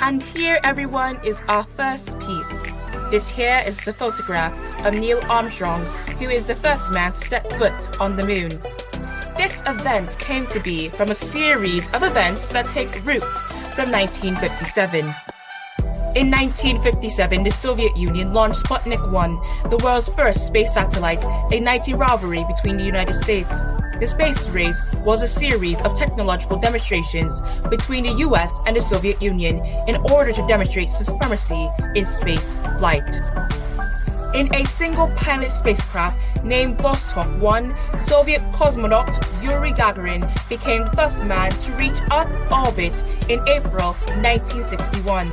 And here, everyone, is our first piece. This here is the photograph of Neil Armstrong, who is the first man to set foot on the moon. This event came to be from a series of events that take root from 1957. In 1957, the Soviet Union launched Sputnik 1, the world's first space satellite, igniting rivalry between the United States. The space race was a series of technological demonstrations between the US and the Soviet Union in order to demonstrate supremacy in space flight. In a single-pilot spacecraft named Vostok 1, Soviet cosmonaut Yuri Gagarin became the first man to reach Earth orbit in April 1961.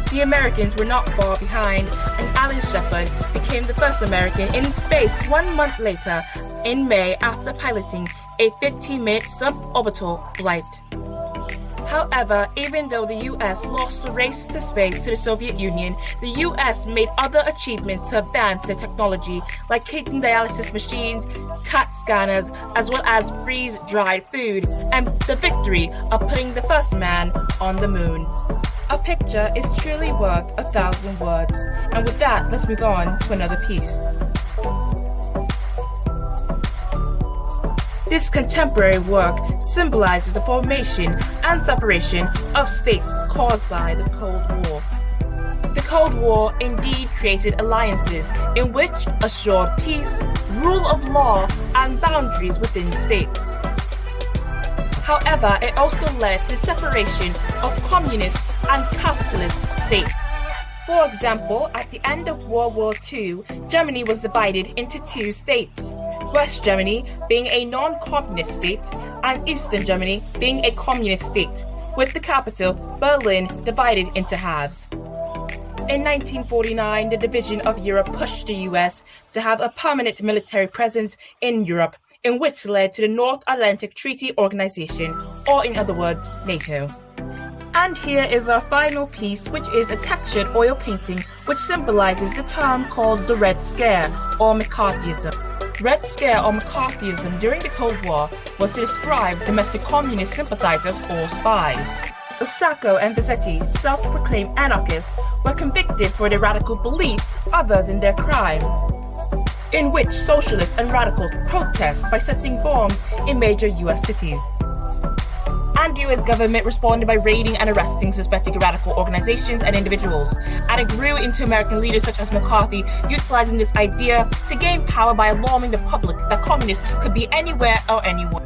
The Americans were not far behind, and Alan Shepard became the first American in space 1 month later, in May, after piloting a 15-minute suborbital flight. However, even though the US lost the race to space to the Soviet Union, the US made other achievements to advance their technology, like kidney dialysis machines, CAT scanners, as well as freeze-dried food, and the victory of putting the first man on the moon. A picture is truly worth 1,000 words. And with that, let's move on to another piece. This contemporary work symbolizes the formation and separation of states caused by the Cold War. The Cold War indeed created alliances in which assured peace, rule of law, and boundaries within states. However, it also led to separation of communist and capitalist states. For example, at the end of World War II, Germany was divided into two states, West Germany being a non-communist state and Eastern Germany being a communist state, with the capital, Berlin, divided into halves. In 1949, the division of Europe pushed the US to have a permanent military presence in Europe, in which led to the North Atlantic Treaty Organization, or in other words, NATO. And here is our final piece, which is a textured oil painting which symbolizes the term called the Red Scare, or McCarthyism. Red Scare or McCarthyism during the Cold War was to describe domestic communist sympathizers or spies. So Sacco and Vanzetti, self-proclaimed anarchists, were convicted for their radical beliefs other than their crime, in which socialists and radicals protest by setting bombs in major US cities. And the US government responded by raiding and arresting suspected radical organizations and individuals. And it grew into American leaders such as McCarthy utilizing this idea to gain power by alarming the public that communists could be anywhere or anyone.